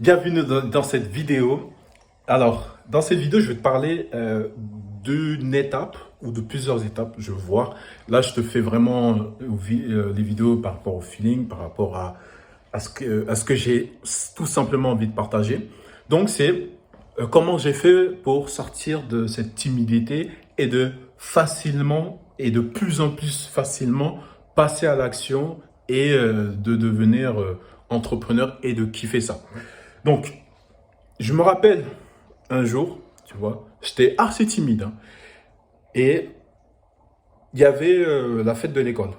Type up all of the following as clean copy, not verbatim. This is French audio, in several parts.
Bienvenue dans cette vidéo. Alors, dans cette vidéo, je vais te parler d'une étape ou de plusieurs étapes, je veux voir. Là, je te fais vraiment les vidéos par rapport au feeling, par rapport à ce que j'ai tout simplement envie de partager. Donc, c'est comment j'ai fait pour sortir de cette timidité et de facilement et de plus en plus facilement passer à l'action et de devenir entrepreneur et de kiffer ça. Donc, je me rappelle un jour, tu vois, j'étais assez timide, hein, et il y avait la fête de l'école.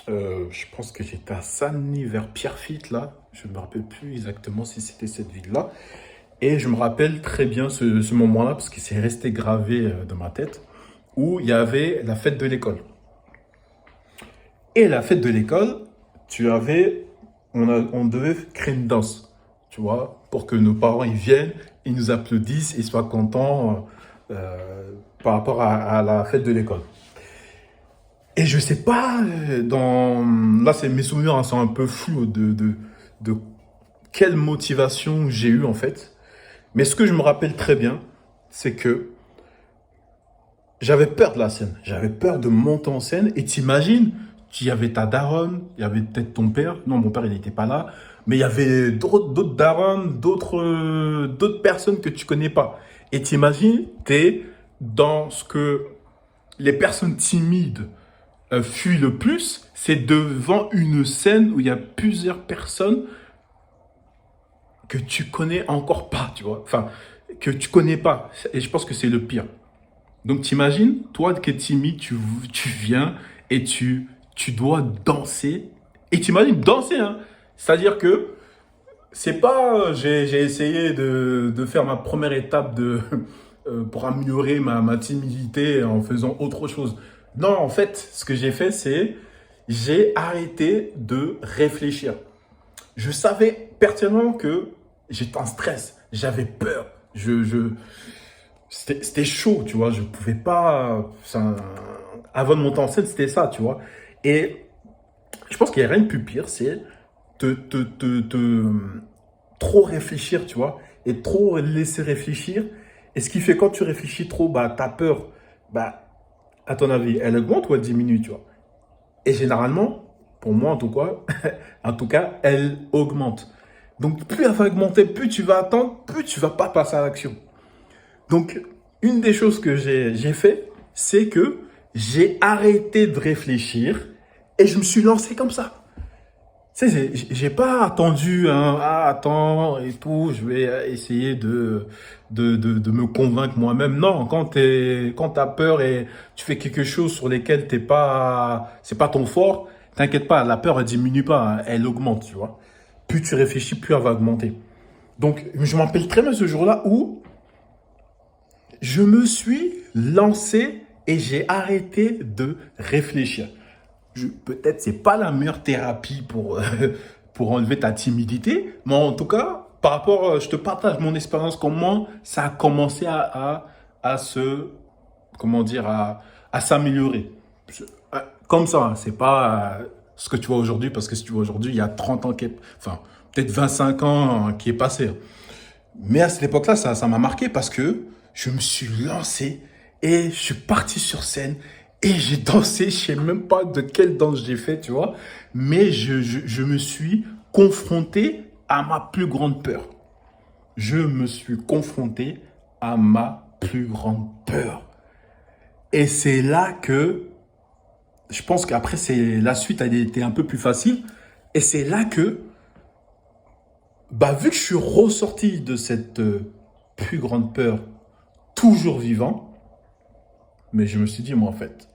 Je pense que j'étais à Saint-Denis vers Pierrefitte, là. Je ne me rappelle plus exactement si c'était cette ville-là. Et je me rappelle très bien ce moment-là, parce qu'il s'est resté gravé dans ma tête, où il y avait la fête de l'école. Et la fête de l'école, on devait créer une danse, tu vois, pour que nos parents ils viennent, ils nous applaudissent, ils soient contents par rapport à la fête de l'école. Et je sais pas, là mes souvenirs hein, sont un peu flous de quelle motivation j'ai eu en fait. Mais ce que je me rappelle très bien, c'est que j'avais peur de la scène. J'avais peur de monter en scène. Et t'imagines, il y avait ta daronne, il y avait peut-être ton père. Non, mon père, il n'était pas là. Mais il y avait d'autres daronnes, d'autres personnes que tu connais pas. Et t'imagines, t'es dans ce que les personnes timides fuient le plus. C'est devant une scène où il y a plusieurs personnes que tu connais encore pas, tu vois. Enfin, que tu connais pas. Et je pense que c'est le pire. Donc, t'imagines, toi qui es timide, tu viens et tu dois danser. Et t'imagines danser, hein. C'est-à-dire que c'est pas, j'ai essayé de faire ma première étape pour améliorer ma timidité en faisant autre chose. Non, en fait, ce que j'ai fait, c'est j'ai arrêté de réfléchir. Je savais pertinemment que j'étais en stress, j'avais peur, c'était chaud, tu vois, je pouvais pas, avant de monter en scène, c'était ça, tu vois. Et je pense qu'il n'y a rien de plus pire, c'est trop réfléchir, tu vois, et trop laisser réfléchir. Et ce qui fait quand tu réfléchis trop, bah, ta peur, bah, à ton avis, elle augmente ou elle diminue, tu vois. Et généralement, pour moi en tout cas, elle augmente. Donc, plus elle va augmenter, plus tu vas attendre, plus tu vas pas passer à l'action. Donc, une des choses que j'ai fait, c'est que j'ai arrêté de réfléchir et je me suis lancé comme ça. Tu sais, j'ai pas attendu, hein, ah, attends et tout, je vais essayer de me convaincre moi-même. Non, quand t'as peur et tu fais quelque chose sur lesquels c'est pas ton fort, t'inquiète pas, la peur, elle diminue pas, hein, elle augmente, tu vois. Plus tu réfléchis, plus elle va augmenter. Donc, je me rappelle très bien ce jour-là où je me suis lancé et j'ai arrêté de réfléchir. Peut-être c'est pas la meilleure thérapie pour enlever ta timidité, mais en tout cas, par rapport, je te partage mon expérience, comment ça a commencé à se, comment dire, à s'améliorer. Comme ça, hein, c'est pas ce que tu vois aujourd'hui, parce que si tu vois aujourd'hui, il y a 30 ans, enfin, peut-être 25 ans qui est passé, hein. Mais à cette époque-là, ça m'a marqué parce que je me suis lancé et je suis parti sur scène et j'ai dansé. Je sais même pas de quelle danse j'ai fait, tu vois. Mais je me suis confronté à ma plus grande peur. Je me suis confronté à ma plus grande peur. Et c'est là que je pense qu'après, la suite a été un peu plus facile. Et c'est là que bah, vu que je suis ressorti de cette plus grande peur, toujours vivant, mais je me suis dit, moi, en fait,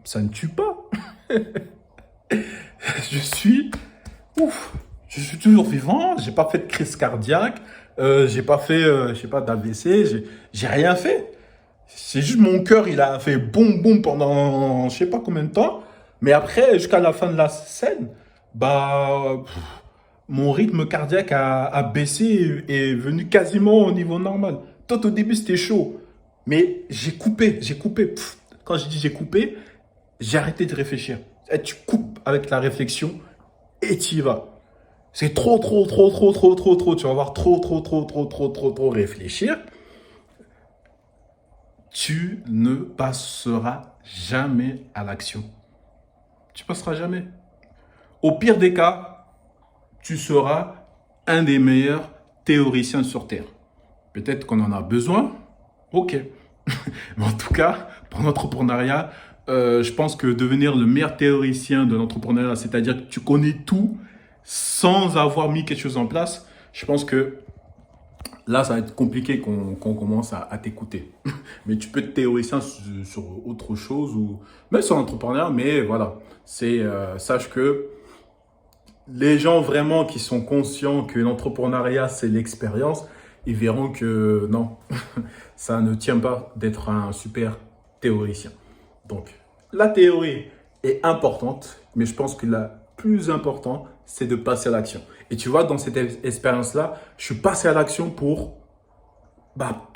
ça ne tue pas. Je suis, ouf, je suis toujours vivant, j'ai pas fait de crise cardiaque, j'ai pas fait, je sais pas, d'AVC, j'ai rien fait. C'est juste mon cœur, il a fait boum boum pendant je sais pas combien de temps, mais après, jusqu'à la fin de la scène, bah, mon rythme cardiaque a baissé et est venu quasiment au niveau normal. Tout au début, c'était chaud. Mais j'ai coupé, j'ai coupé. Quand je dis j'ai coupé, j'ai arrêté de réfléchir. Et tu coupes avec la réflexion et tu y vas. C'est trop, trop, trop, trop, trop, trop, trop. Tu vas avoir trop, trop, trop, trop, trop, trop, trop réfléchir. Tu ne passeras jamais à l'action. Tu passeras jamais. Au pire des cas, tu seras un des meilleurs théoriciens sur Terre. Peut-être qu'on en a besoin. Ok. Mais en tout cas, pour l'entrepreneuriat, je pense que devenir le meilleur théoricien de l'entrepreneuriat, c'est-à-dire que tu connais tout sans avoir mis quelque chose en place, je pense que là, ça va être compliqué qu'on commence à t'écouter. Mais tu peux te théoriser sur autre chose ou même sur l'entrepreneuriat. Mais voilà, sache que les gens vraiment qui sont conscients que l'entrepreneuriat, c'est l'expérience, ils verront que non, ça ne tient pas d'être un super théoricien. Donc, la théorie est importante, mais je pense que la plus importante, c'est de passer à l'action. Et tu vois, dans cette expérience-là, je suis passé à l'action pour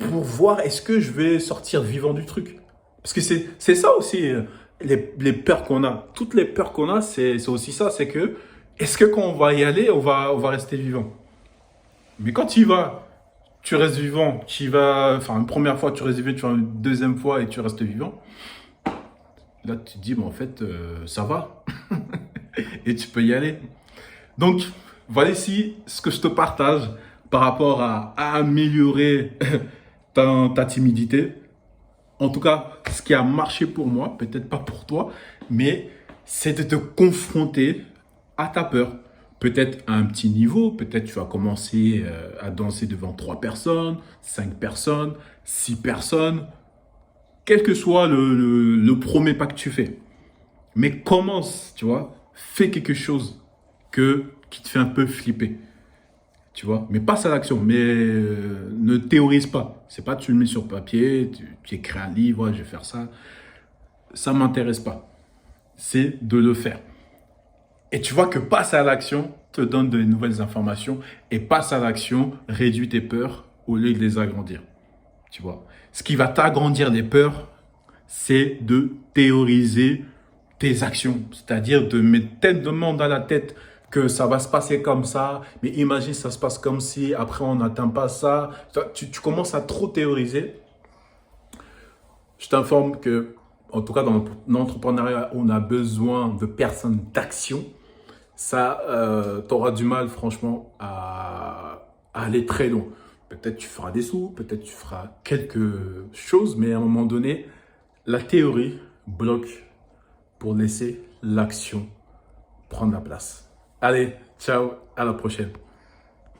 voir est-ce que je vais sortir vivant du truc. Parce que c'est ça aussi, les peurs qu'on a. Toutes les peurs qu'on a, c'est aussi ça, c'est que est-ce que quand on va y aller, on va rester vivant? Mais quand tu y vas, tu restes vivant, tu y vas, enfin une première fois tu restes vivant, tu vas une deuxième fois et tu restes vivant. Là tu te dis, mais en fait, ça va. Et tu peux y aller. Donc, voilà ici ce que je te partage par rapport à améliorer ta timidité. En tout cas, ce qui a marché pour moi, peut-être pas pour toi, mais c'est de te confronter à ta peur. Peut-être à un petit niveau, peut-être tu vas commencer à danser devant 3 personnes, 5 personnes, 6 personnes, quel que soit le premier pas que tu fais. Mais commence, tu vois, fais quelque chose qui te fait un peu flipper. Tu vois, mais passe à l'action, mais ne théorise pas. C'est pas tu le mets sur papier, tu écris un livre, ouais, je vais faire ça. Ça m'intéresse pas. C'est de le faire. Et tu vois que passe à l'action te donne de nouvelles informations et passe à l'action réduit tes peurs au lieu de les agrandir. Tu vois, ce qui va t'agrandir les peurs, c'est de théoriser tes actions, c'est-à-dire de mettre tellement dans la tête que ça va se passer comme ça, mais imagine ça se passe comme si, après on n'atteint pas ça. Tu commences à trop théoriser. Je t'informe que, en tout cas dans l'entrepreneuriat, on a besoin de personnes d'action. Ça, tu auras du mal franchement à aller très loin. Peut-être tu feras des sous, peut-être tu feras quelque chose, mais à un moment donné, la théorie bloque pour laisser l'action prendre la place. Allez, ciao, à la prochaine.